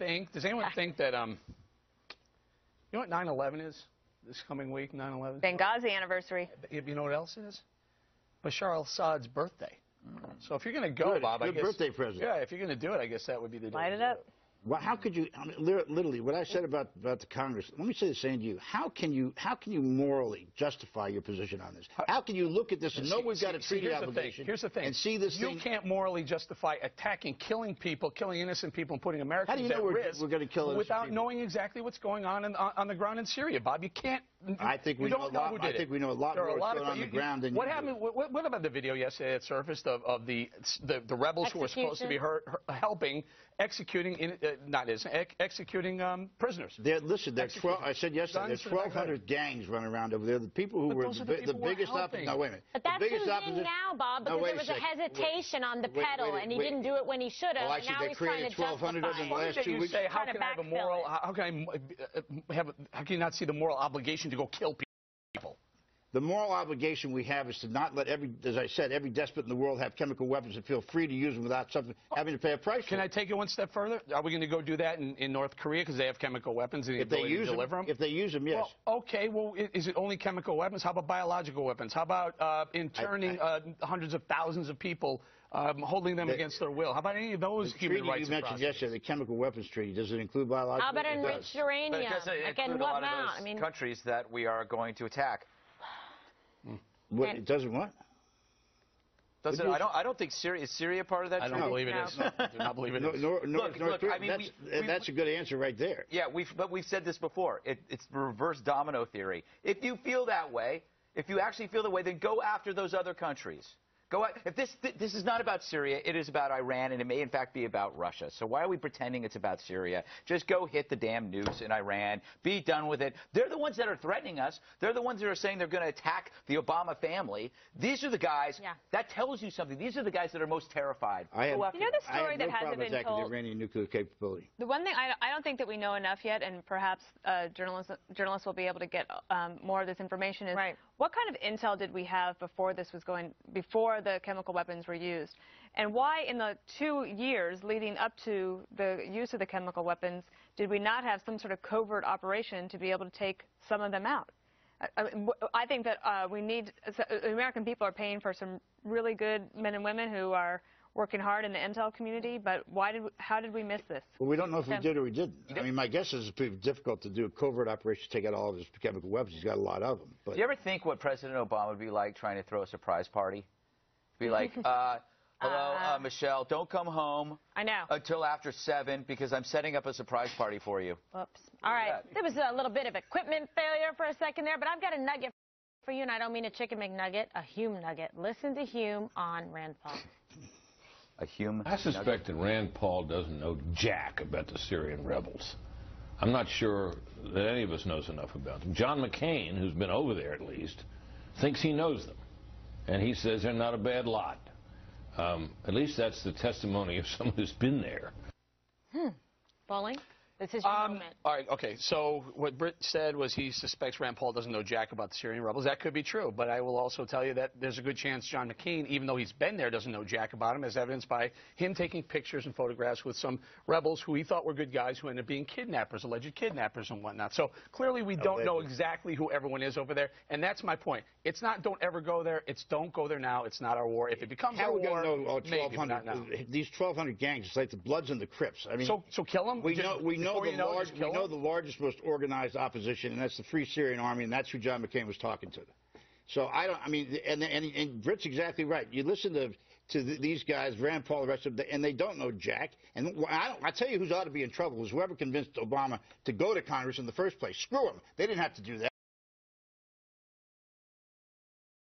think that, you know what 9/11 is this coming week, 9/11? Benghazi anniversary. You know what else it is? Bashar al-Assad's birthday. So if you're going to go, Good, Bob, I guess. birthday present. Yeah, if you're going to do it, I guess that would be the day. Light it up. Well, how could you? I mean, literally, what I said about the Congress. Let me say the same to you. How can you morally justify your position on this? How can you look at this and know we've got a treaty obligation? Here's the thing. And see this you thing. can't morally justify attacking, killing people, killing innocent people, and putting Americans How do you know at risk we're going to kill without people? knowing exactly what's going on the ground in Syria, Bob. You can't. I think we know a lot. I think we know a lot more what's going on the ground than what happened? What about the video yesterday that surfaced of the rebels who were supposed to be helping executing executing prisoners? Listen, there's 12. I said yesterday, there's 1,200 gangs running around over there. The people who were the biggest opposition. No, wait a minute. But that's who's in now, Bob, because there was a hesitation on the pedal, and he didn't do it when he should have. Oh, actually, they created 1,200 of them in the last 2 weeks. How can I have a moral? How can you not see the moral obligation to go kill people? The moral obligation we have is to not let as I said, every despot in the world have chemical weapons and feel free to use them without having to pay a price for Can I take it one step further? Are we going to go do that in North Korea because they have chemical weapons and the ability to deliver them? If they use them, yes. Well, okay. Well, is it only chemical weapons? How about biological weapons? How about interning hundreds of thousands of people, holding them against their will? How about any of those human rights? You mentioned yesterday, the chemical weapons treaty. Does it include biological? How about enriched uranium? But it doesn't include a lot of those countries that we are going to attack. It doesn't what? Does it? I don't think Syria is Syria part of that. I don't believe it is. I do not believe it is. Look, I mean, that's a good answer right there. Yeah, but we've said this before. It's the reverse domino theory. If you feel that way, if you actually feel that way, then go after those other countries. If this is not about Syria, it is about Iran, and it may in fact be about Russia. So why are we pretending it's about Syria? Just go hit the damn nukes in Iran. Be done with it. They're the ones that are threatening us. They're the ones that are saying they're going to attack the Obama family. These are the guys. Yeah. That tells you something. These are the guys that are most terrified. You know the story that hasn't been told? The Iranian nuclear capability. The one thing I don't think that we know enough yet, and perhaps journalists will be able to get more of this information, is what kind of intel did we have before the chemical weapons were used, and why in the 2 years leading up to the use of the chemical weapons did we not have some sort of covert operation to be able to take some of them out? I think that the American people are paying for some really good men and women who are working hard in the intel community, but how did we miss this? Well, we don't know if we did or we didn't. I mean, my guess is it's pretty difficult to do a covert operation to take out all of his chemical weapons. He's got a lot of them. But do you ever think what President Obama would be like trying to throw a surprise party? Be like, hello, Michelle, don't come home until after 7 because I'm setting up a surprise party for you. Whoops. All right. There was a little bit of equipment failure for a second there, but I've got a nugget for you, and I don't mean a chicken McNugget, a Hume nugget. Listen to Hume on Rand Paul. A Hume I suspect that Rand Paul doesn't know jack about the Syrian rebels. I'm not sure that any of us knows enough about them. John McCain, who's been over there at least, thinks he knows them. And he says they're not a bad lot. At least that's the testimony of someone who's been there. Bolling? This is your moment. All right, okay. So what Britt said was he suspects Rand Paul doesn't know jack about the Syrian rebels. That could be true, but I will also tell you that there's a good chance John McCain, even though he's been there, doesn't know jack about him, as evidenced by him taking pictures and photographs with some rebels who he thought were good guys who ended up being kidnappers, alleged kidnappers and whatnot. So clearly we don't know exactly who everyone is over there, and that's my point. It's not don't ever go there. It's don't go there now. It's not our war. If it becomes our war, maybe not now. These 1,200 gangs, it's like the Bloods and the Crips. I mean, so kill them. We know the largest, most organized opposition, and that's the Free Syrian Army, and that's who John McCain was talking to. So and Britt's exactly right. You listen to these guys, Rand Paul, the rest of them, and they don't know jack. And I tell you who's ought to be in trouble is whoever convinced Obama to go to Congress in the first place. Screw him. They didn't have to do that.